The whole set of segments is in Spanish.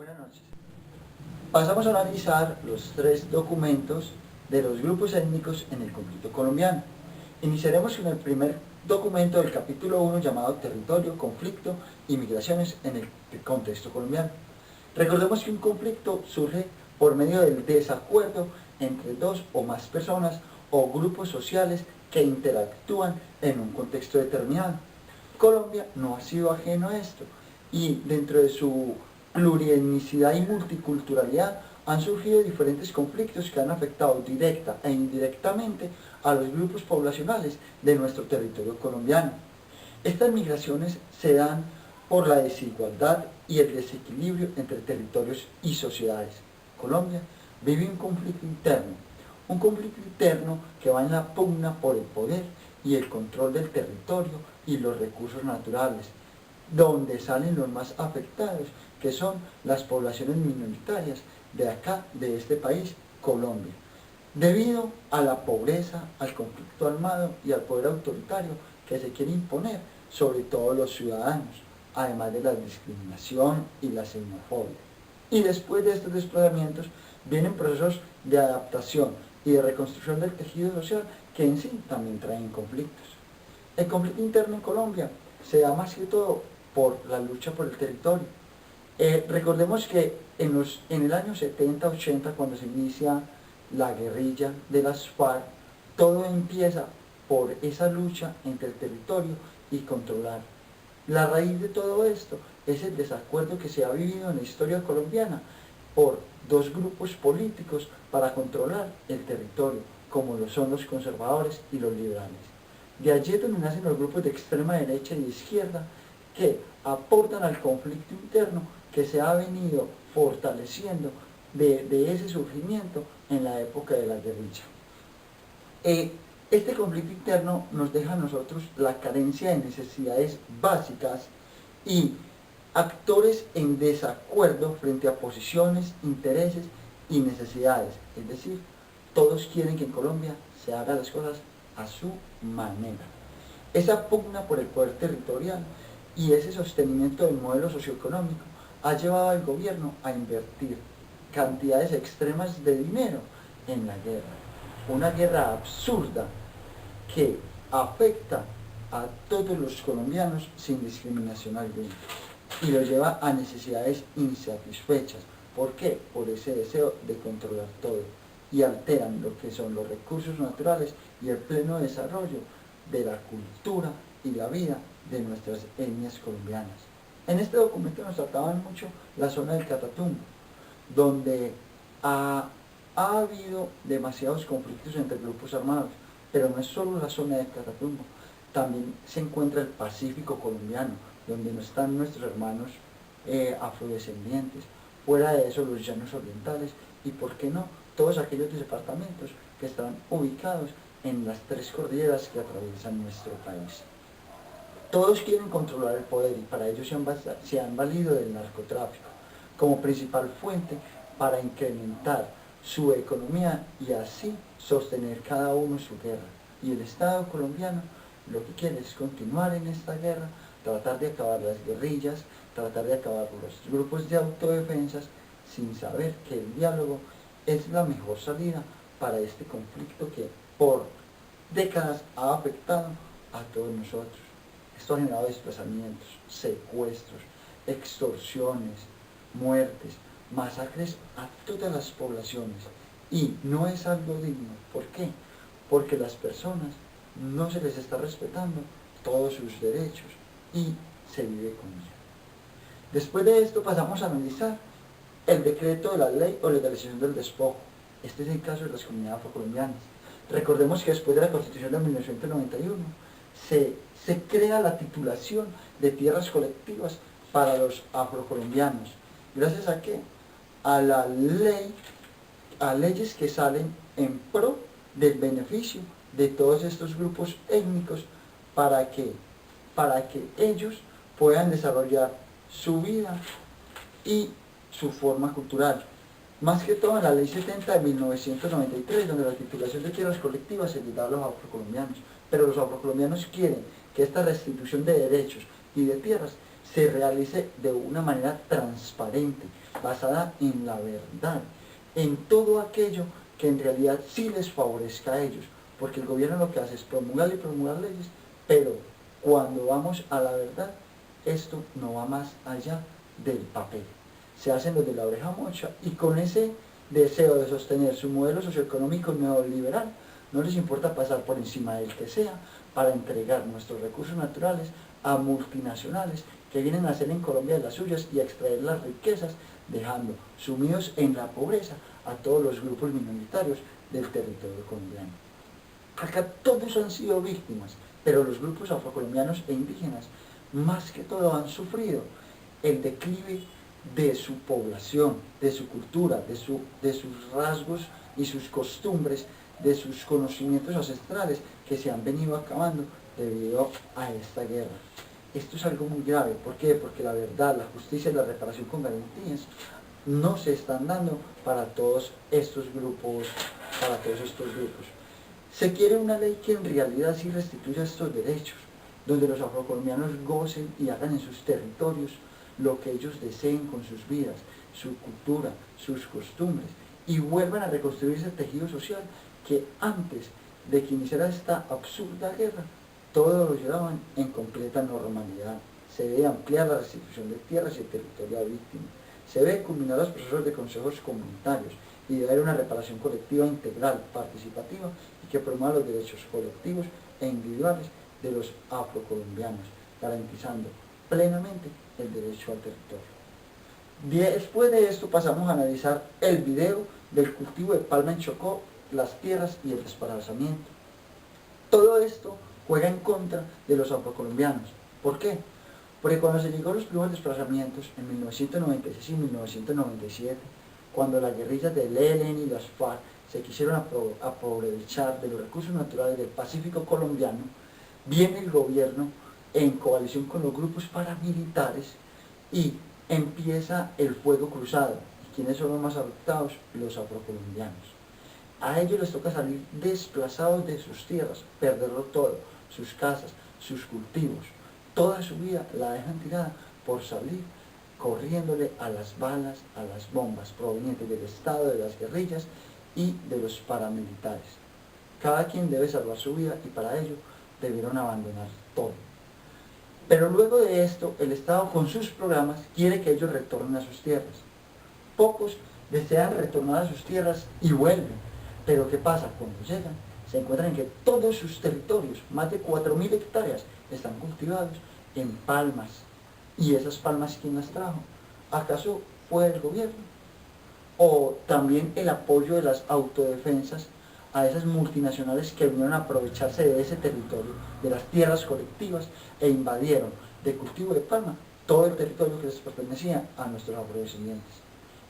Buenas noches. Pasamos a analizar los tres documentos de los grupos étnicos en el conflicto colombiano. Iniciaremos con el primer documento del capítulo 1 llamado Territorio, Conflicto y Migraciones en el contexto colombiano. Recordemos que un conflicto surge por medio del desacuerdo entre dos o más personas o grupos sociales que interactúan en un contexto determinado. Colombia no ha sido ajeno a esto y dentro de su plurietnicidad y multiculturalidad han surgido diferentes conflictos que han afectado directa e indirectamente a los grupos poblacionales de nuestro territorio colombiano. Estas migraciones se dan por la desigualdad y el desequilibrio entre territorios y sociedades. Colombia vive un conflicto interno que va en la pugna por el poder y el control del territorio y los recursos naturales, donde salen los más afectados, que son las poblaciones minoritarias de acá, de este país, Colombia, debido a la pobreza, al conflicto armado y al poder autoritario que se quiere imponer sobre todos los ciudadanos, además de la discriminación y la xenofobia. Y después de estos desplazamientos vienen procesos de adaptación y de reconstrucción del tejido social que en sí también traen conflictos. El conflicto interno en Colombia se da más que todo por la lucha por el territorio. Recordemos que en el año 70-80, cuando se inicia la guerrilla de las FARC, todo empieza por esa lucha entre el territorio y controlar. La raíz de todo esto es el desacuerdo que se ha vivido en la historia colombiana por dos grupos políticos para controlar el territorio, como lo son los conservadores y los liberales. De allí es donde nacen los grupos de extrema derecha y de izquierda que aportan al conflicto interno que se ha venido fortaleciendo de ese surgimiento en la época de la guerrilla. Este conflicto interno nos deja a nosotros la carencia de necesidades básicas y actores en desacuerdo frente a posiciones, intereses y necesidades. Es decir, todos quieren que en Colombia se hagan las cosas a su manera. Esa pugna por el poder territorial y ese sostenimiento del modelo socioeconómico ha llevado al gobierno a invertir cantidades extremas de dinero en la guerra. Una guerra absurda que afecta a todos los colombianos sin discriminación alguna y lo lleva a necesidades insatisfechas. ¿Por qué? Por ese deseo de controlar todo y alteran lo que son los recursos naturales y el pleno desarrollo de la cultura y la vida de nuestras etnias colombianas. En este documento nos trataban mucho la zona del Catatumbo, donde ha habido demasiados conflictos entre grupos armados, pero no es solo la zona del Catatumbo, también se encuentra el Pacífico colombiano, donde no están nuestros hermanos afrodescendientes, fuera de eso los llanos orientales y, ¿por qué no?, todos aquellos departamentos que están ubicados en las tres cordilleras que atraviesan nuestro país. Todos quieren controlar el poder y para ello se han valido del narcotráfico como principal fuente para incrementar su economía y así sostener cada uno su guerra. Y el Estado colombiano lo que quiere es continuar en esta guerra, tratar de acabar las guerrillas, tratar de acabar los grupos de autodefensas, sin saber que el diálogo es la mejor salida para este conflicto que por décadas ha afectado a todos nosotros. Esto ha generado desplazamientos, secuestros, extorsiones, muertes, masacres a todas las poblaciones y no es algo digno. ¿Por qué? Porque las personas no se les está respetando todos sus derechos y se vive con ello. Después de esto pasamos a analizar el decreto de la ley o legalización del despojo. Este es el caso de las comunidades afrocolombianas. Recordemos que después de la Constitución de 1991 se crea la titulación de tierras colectivas para los afrocolombianos. ¿Gracias a qué? A la ley, a leyes que salen en pro del beneficio de todos estos grupos étnicos para que ellos puedan desarrollar su vida y su forma cultural. Más que todo en la Ley 70 de 1993, donde la titulación de tierras colectivas se les da a los afrocolombianos. Pero los afrocolombianos quieren que esta restitución de derechos y de tierras se realice de una manera transparente, basada en la verdad, en todo aquello que en realidad sí les favorezca a ellos, porque el gobierno lo que hace es promulgar y promulgar leyes, pero cuando vamos a la verdad, esto no va más allá del papel. Se hacen los de la oreja mocha y con ese deseo de sostener su modelo socioeconómico neoliberal, no les importa pasar por encima del que sea para entregar nuestros recursos naturales a multinacionales que vienen a hacer en Colombia de las suyas y a extraer las riquezas, dejando sumidos en la pobreza a todos los grupos minoritarios del territorio colombiano. Acá todos han sido víctimas, pero los grupos afrocolombianos e indígenas más que todo han sufrido el declive de su población, de su cultura, de sus rasgos y sus costumbres, de sus conocimientos ancestrales que se han venido acabando debido a esta guerra. Esto es algo muy grave. ¿Por qué? Porque la verdad, la justicia y la reparación con garantías no se están dando para todos estos grupos, Se quiere una ley que en realidad sí restituya estos derechos, donde los afrocolombianos gocen y hagan en sus territorios lo que ellos deseen con sus vidas, su cultura, sus costumbres, y vuelvan a reconstruir ese tejido social que antes de que iniciara esta absurda guerra, todos lo llevaban en completa normalidad. Se debe ampliar la restitución de tierras y el territorio a víctimas. Se deben culminar los procesos de consejos comunitarios y debe haber una reparación colectiva integral, participativa y que promueva los derechos colectivos e individuales de los afrocolombianos, garantizando plenamente el derecho al territorio. Después de esto pasamos a analizar el video del cultivo de palma en Chocó, las tierras y el desparramamiento. Todo esto juega en contra de los afrocolombianos. ¿Por qué? Porque cuando se llegó a los primeros desplazamientos en 1996 y 1997, cuando las guerrillas del ELN y las FARC se quisieron aprovechar de los recursos naturales del Pacífico colombiano, viene el gobierno en coalición con los grupos paramilitares y empieza el fuego cruzado. ¿Y quiénes son los más afectados? Los afrocolombianos. A ellos les toca salir desplazados de sus tierras, perderlo todo, sus casas, sus cultivos. Toda su vida la dejan tirada por salir corriéndole a las balas, a las bombas provenientes del Estado, de las guerrillas y de los paramilitares. Cada quien debe salvar su vida y para ello debieron abandonar todo. Pero luego de esto, el Estado con sus programas quiere que ellos retornen a sus tierras. Pocos desean retornar a sus tierras y vuelven. Pero ¿qué pasa? Cuando llegan, se encuentran en que todos sus territorios, más de 4.000 hectáreas, están cultivados en palmas. ¿Y esas palmas quién las trajo? ¿Acaso fue el gobierno? ¿O también el apoyo de las autodefensas a esas multinacionales que vinieron a aprovecharse de ese territorio, de las tierras colectivas, e invadieron de cultivo de palma todo el territorio que les pertenecía a nuestros afrodescendientes?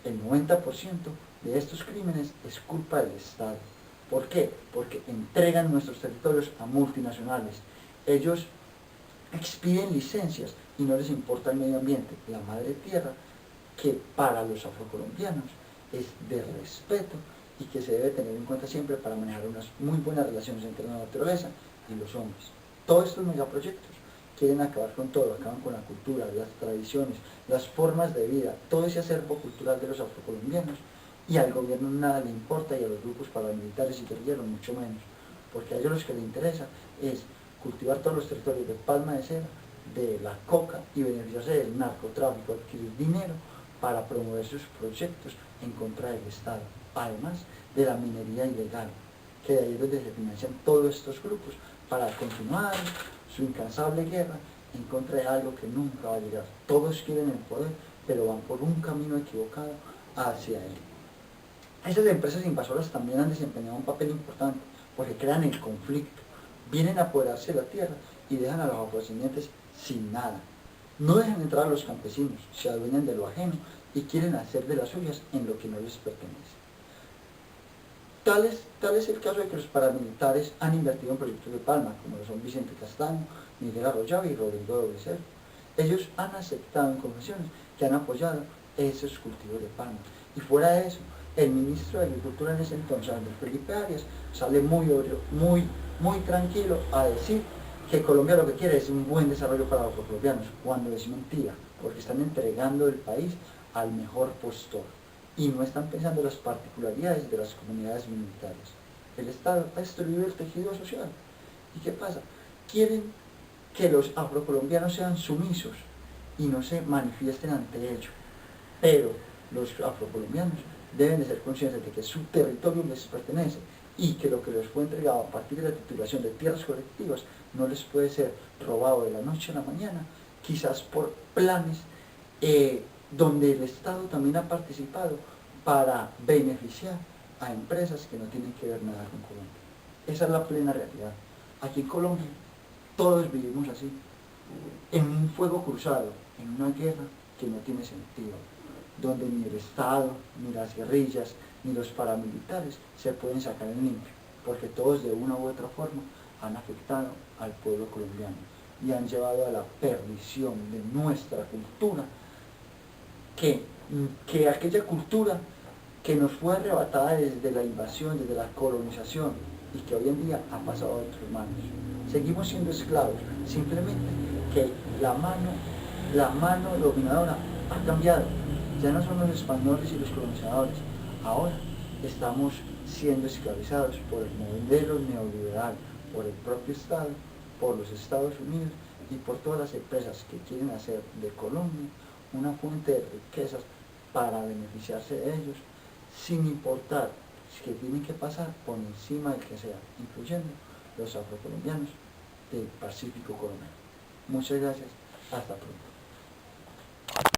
El 90% de estos crímenes es culpa del Estado. ¿Por qué? Porque entregan nuestros territorios a multinacionales. Ellos expiden licencias y no les importa el medio ambiente, la madre tierra, que para los afrocolombianos es de respeto y que se debe tener en cuenta siempre para manejar unas muy buenas relaciones entre la naturaleza y los hombres. Todos estos megaproyectos quieren acabar con todo, acaban con la cultura, las tradiciones, las formas de vida, todo ese acervo cultural de los afrocolombianos, y al gobierno nada le importa y a los grupos paramilitares y guerrilleros mucho menos, porque a ellos lo que les interesa es cultivar todos los territorios de palma de cera, de la coca y beneficiarse del narcotráfico, adquirir dinero para promover sus proyectos en contra del Estado, además de la minería ilegal, que de ahí es donde se financian todos estos grupos para continuar su incansable guerra en contra de algo que nunca va a llegar. Todos quieren el poder, pero van por un camino equivocado hacia él. Esas empresas invasoras también han desempeñado un papel importante porque crean el conflicto, vienen a apoderarse de la tierra y dejan a los afrodescendientes sin nada. No dejan entrar a los campesinos, se adueñan de lo ajeno y quieren hacer de las suyas en lo que no les pertenece. Tal es el caso de que los paramilitares han invertido en proyectos de palma, como lo son Vicente Castaño, Miguel Arroyave y Rodrigo Doblecer. Ellos han aceptado en confesiones que han apoyado esos cultivos de palma. Y fuera de eso, el ministro de Agricultura en ese entonces, Andrés Felipe Arias, sale muy tranquilo a decir que Colombia lo que quiere es un buen desarrollo para los afrocolombianos, cuando es mentira, porque están entregando el país al mejor postor y no están pensando en las particularidades de las comunidades minoritarias. El Estado ha destruido el tejido social. ¿Y qué pasa? Quieren que los afrocolombianos sean sumisos y no se manifiesten ante ello. Pero los afrocolombianos deben de ser conscientes de que su territorio les pertenece y que lo que les fue entregado a partir de la titulación de tierras colectivas no les puede ser robado de la noche a la mañana, quizás por planes donde el Estado también ha participado para beneficiar a empresas que no tienen que ver nada con Colombia. Esa es la plena realidad. Aquí en Colombia todos vivimos así, en un fuego cruzado, en una guerra que no tiene sentido, donde ni el Estado, ni las guerrillas, ni los paramilitares se pueden sacar en limpio, porque todos de una u otra forma han afectado al pueblo colombiano y han llevado a la perdición de nuestra cultura, que aquella cultura que nos fue arrebatada desde la invasión, desde la colonización, y que hoy en día ha pasado a otras manos. Seguimos siendo esclavos, simplemente que la mano dominadora ha cambiado. Ya no son los españoles y los colonizadores, ahora estamos siendo esclavizados por el modelo neoliberal, por el propio Estado, por los Estados Unidos y por todas las empresas que quieren hacer de Colombia una fuente de riquezas para beneficiarse de ellos, sin importar que tienen que pasar por encima del que sea, incluyendo los afrocolombianos del Pacífico colombiano. Muchas gracias, hasta pronto.